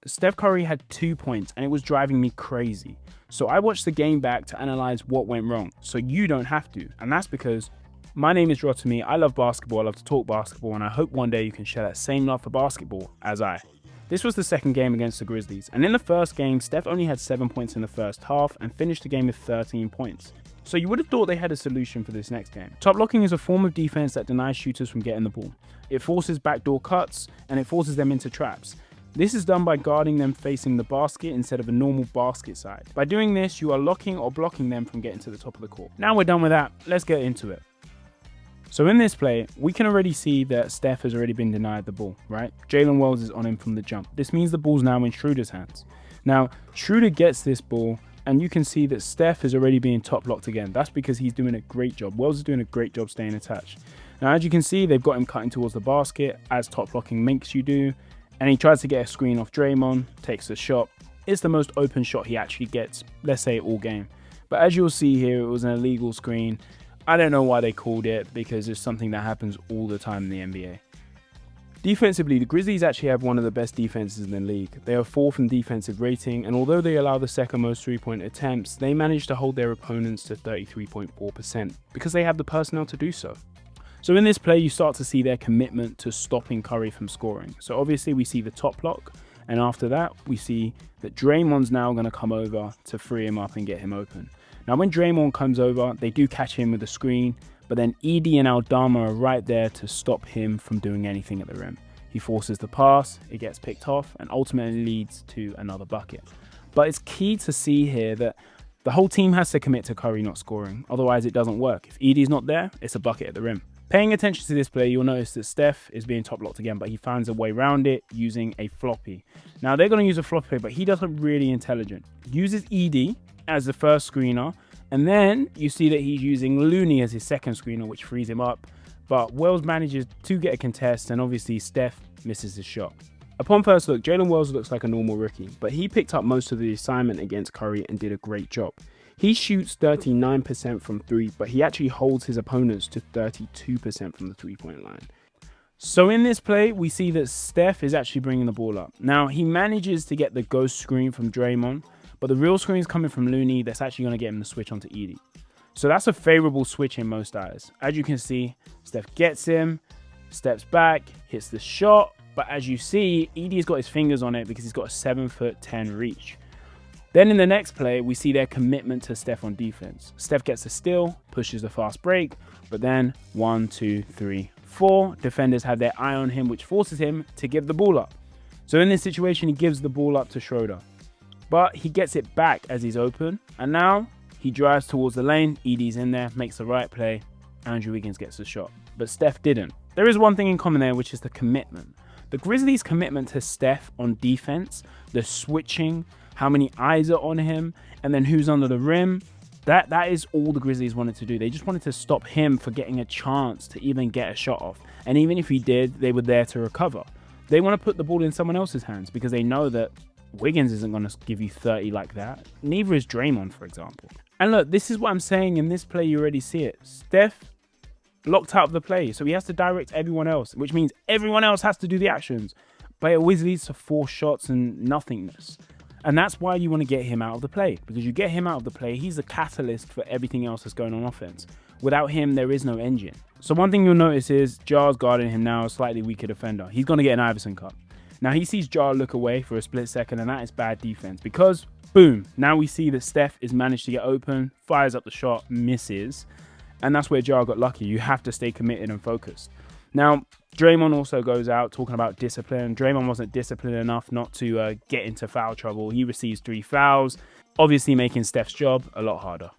Steph Curry had 2 points and it was driving me crazy. So I watched the game back to analyze what went wrong, so you don't have to. And that's because my name is Rotimi, I love basketball, I love to talk basketball, and I hope one day you can share that same love for basketball as I. This was the second game against the Grizzlies, and in the first game, Steph only had 7 points in the first half and finished the game with 13 points. So you would have thought they had a solution for this next game. Top blocking is a form of defense that denies shooters from getting the ball. It forces backdoor cuts, and it forces them into traps. This is done by guarding them facing the basket instead of a normal basket side. By doing this, you are locking or blocking them from getting to the top of the court. Now we're done with that, let's get into it. So in this play, we can already see that Steph has already been denied the ball, right? Jalen Wells is on him from the jump. This means the ball's now in Schroeder's hands. Now, Schroeder gets this ball, and you can see that Steph is already being top blocked again. That's because he's doing a great job. Wells is doing a great job staying attached. Now, as you can see, they've got him cutting towards the basket, as top blocking makes you do. And he tries to get a screen off Draymond, takes the shot. It's the most open shot he actually gets, let's say, all game. But as you'll see here, it was an illegal screen. I don't know why they called it, because it's something that happens all the time in the NBA. Defensively, the Grizzlies actually have one of the best defenses in the league. They are 4th in defensive rating, and although they allow the second most 3-point attempts, they manage to hold their opponents to 33.4% because they have the personnel to do so. So in this play, you start to see their commitment to stopping Curry from scoring. So obviously we see the top block, and after that, we see that Draymond's now going to come over to free him up and get him open. Now when Draymond comes over, they do catch him with a screen, but then Edey and Aldama are right there to stop him from doing anything at the rim. He forces the pass, it gets picked off, and ultimately leads to another bucket. But it's key to see here that the whole team has to commit to Curry not scoring, otherwise it doesn't work. If Edey's not there, it's a bucket at the rim. Paying attention to this play, you'll notice that Steph is being top locked again, but he finds a way around it using a floppy. Now they're going to use a floppy, but he does look really intelligent. Uses Edey as the first screener, and then you see that he's using Looney as his second screener, which frees him up. But Wells manages to get a contest, and obviously Steph misses his shot. Upon first look, Jalen Wells looks like a normal rookie, but he picked up most of the assignment against Curry and did a great job. He shoots 39% from 3, but he actually holds his opponents to 32% from the 3-point line. So in this play, we see that Steph is actually bringing the ball up. Now, he manages to get the ghost screen from Draymond, but the real screen is coming from Looney that's actually going to get him to switch onto Edey. So that's a favorable switch in most eyes. As you can see, Steph gets him, steps back, hits the shot, but as you see, Edey's got his fingers on it because he's got a 7'10" reach. Then in the next play, we see their commitment to Steph on defense. Steph gets a steal, pushes the fast break, but then 1, 2, 3, 4 defenders have their eye on him, which forces him to give the ball up. So in this situation, he gives the ball up to Schroeder, but he gets it back as he's open, and now he drives towards the lane. Edey's in there, makes the right play. Andrew Wiggins gets the shot, but Steph didn't. There is one thing in common there, which is the commitment. The Grizzlies' commitment to Steph on defense, the switching, how many eyes are on him, and then who's under the rim. That is all the Grizzlies wanted to do. They just wanted to stop him for getting a chance to even get a shot off. And even if he did, they were there to recover. They want to put the ball in someone else's hands because they know that Wiggins isn't going to give you 30 like that. Neither is Draymond, for example. And look, this is what I'm saying. In this play, you already see it. Steph locked out of the play, so he has to direct everyone else, which means everyone else has to do the actions. But it always leads to 4 shots and nothingness. And that's why you want to get him out of the play, because you get him out of the play, he's the catalyst for everything else that's going on offense. Without him, there is no engine. So one thing you'll notice is Jar's guarding him now, a slightly weaker defender. He's going to get an Iverson cut. Now he sees Jar look away for a split second, and that is bad defense because, boom, now we see that Steph is managed to get open, fires up the shot, misses. And that's where Jar got lucky. You have to stay committed and focused. Now, Draymond also goes out talking about discipline. Draymond wasn't disciplined enough not to get into foul trouble. He receives 3 fouls, obviously making Steph's job a lot harder.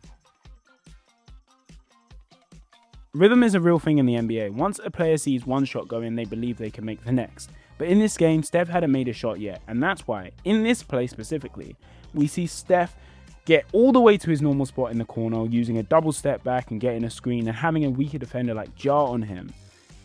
Rhythm is a real thing in the NBA. Once a player sees one shot go in, they believe they can make the next. But in this game, Steph hadn't made a shot yet. And that's why, in this play specifically, we see Steph get all the way to his normal spot in the corner, using a double step back and getting a screen and having a weaker defender like Jar on him.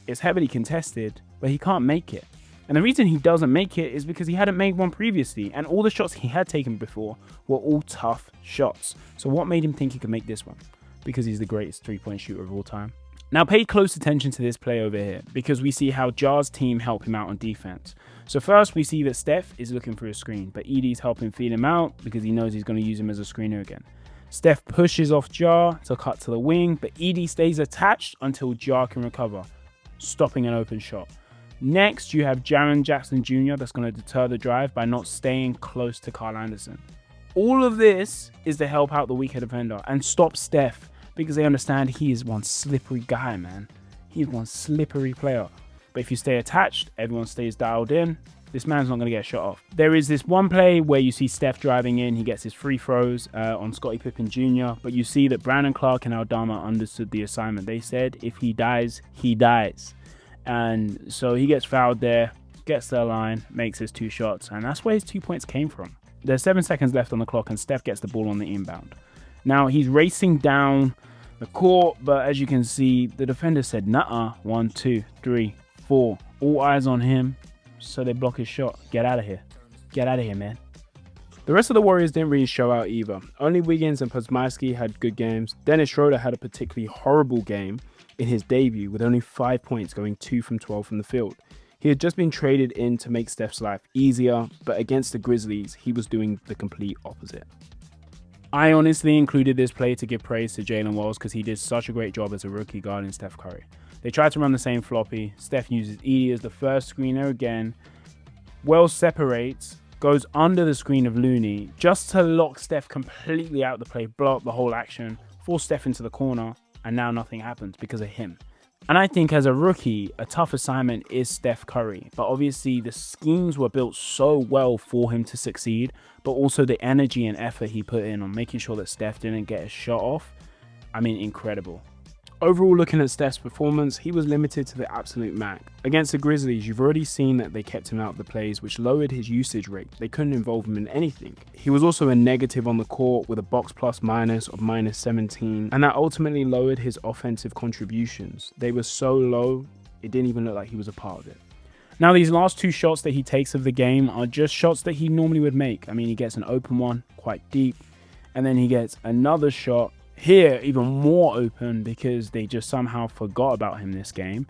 It's heavily contested, but he can't make it. And the reason he doesn't make it is because he hadn't made one previously, and all the shots he had taken before were all tough shots. So what made him think he could make this one? Because he's the greatest 3-point shooter of all time? Now pay close attention to this play over here because we see how Ja's team help him out on defense. So first we see that Steph is looking for a screen, but Edie's helping feed him out because he knows he's going to use him as a screener again. Steph pushes off Ja to cut to the wing, but Edie stays attached until Ja can recover, stopping an open shot. Next, you have Jaren Jackson Jr. that's going to deter the drive by not staying close to Carl Anderson. All of this is to help out the weaker defender and stop Steph because they understand he is one slippery guy, man. He's one slippery player. But if you stay attached, everyone stays dialed in, this man's not going to get shot off. There is this one play where you see Steph driving in. He gets his free throws on Scottie Pippen Jr. But you see that Brandon Clark and Aldama understood the assignment. They said, if he dies, he dies. And so he gets fouled there, gets to the line, makes his 2 shots. And that's where his 2 points came from. There's 7 seconds left on the clock and Steph gets the ball on the inbound. Now he's racing down the court, but as you can see, the defender said, "Nuh-uh." 1, 2, 3, 4. All eyes on him. So they block his shot. Get out of here. Get out of here, man. The rest of the Warriors didn't really show out either. Only Wiggins and Podziemski had good games. Dennis Schroeder had a particularly horrible game in his debut with only 5 points, going 2 from 12 from the field. He had just been traded in to make Steph's life easier, but against the Grizzlies, he was doing the complete opposite. I honestly included this play to give praise to Jalen Wells because he did such a great job as a rookie guarding Steph Curry. They tried to run the same floppy. Steph uses Edie as the first screener again. Wells separates, goes under the screen of Looney just to lock Steph completely out of the play, blow up the whole action, force Steph into the corner, and now nothing happens because of him. And I think as a rookie, a tough assignment is Steph Curry. But obviously the schemes were built so well for him to succeed, but also the energy and effort he put in on making sure that Steph didn't get a shot off. I mean, incredible. Overall, looking at Steph's performance, he was limited to the absolute max. Against the Grizzlies, you've already seen that they kept him out of the plays, which lowered his usage rate. They couldn't involve him in anything. He was also a negative on the court with a box plus minus of -17, and that ultimately lowered his offensive contributions. They were so low, it didn't even look like he was a part of it. Now, these last 2 shots that he takes of the game are just shots that he normally would make. I mean, he gets an open one, quite deep, and then he gets another shot here, even more open, because they just somehow forgot about him this game.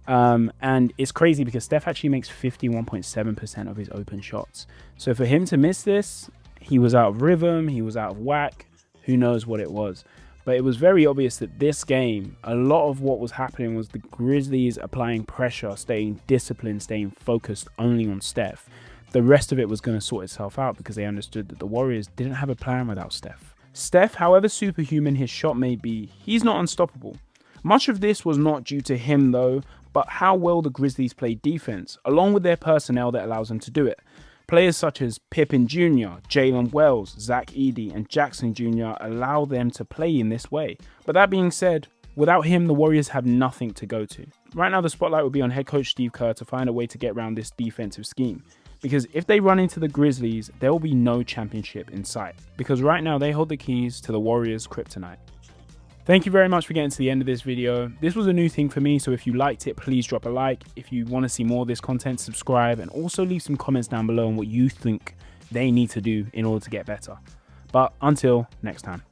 And it's crazy because Steph actually makes 51.7% of his open shots. So for him to miss this, he was out of rhythm, he was out of whack, who knows what it was. But it was very obvious that this game, a lot of what was happening was the Grizzlies applying pressure, staying disciplined, staying focused only on Steph. The rest of it was going to sort itself out because they understood that the Warriors didn't have a plan without Steph. Steph, however superhuman his shot may be, he's not unstoppable. Much of this was not due to him though, but how well the Grizzlies played defense, along with their personnel that allows them to do it. Players such as Pippen Jr., Jalen Wells, Zach Edey, and Jackson Jr. allow them to play in this way. But that being said, without him, the Warriors have nothing to go to. Right now, the spotlight will be on head coach Steve Kerr to find a way to get around this defensive scheme. Because if they run into the Grizzlies, there will be no championship in sight. Because right now, they hold the keys to the Warriors' kryptonite. Thank you very much for getting to the end of this video. This was a new thing for me, so if you liked it, please drop a like. If you want to see more of this content, subscribe, and also leave some comments down below on what you think they need to do in order to get better. But until next time.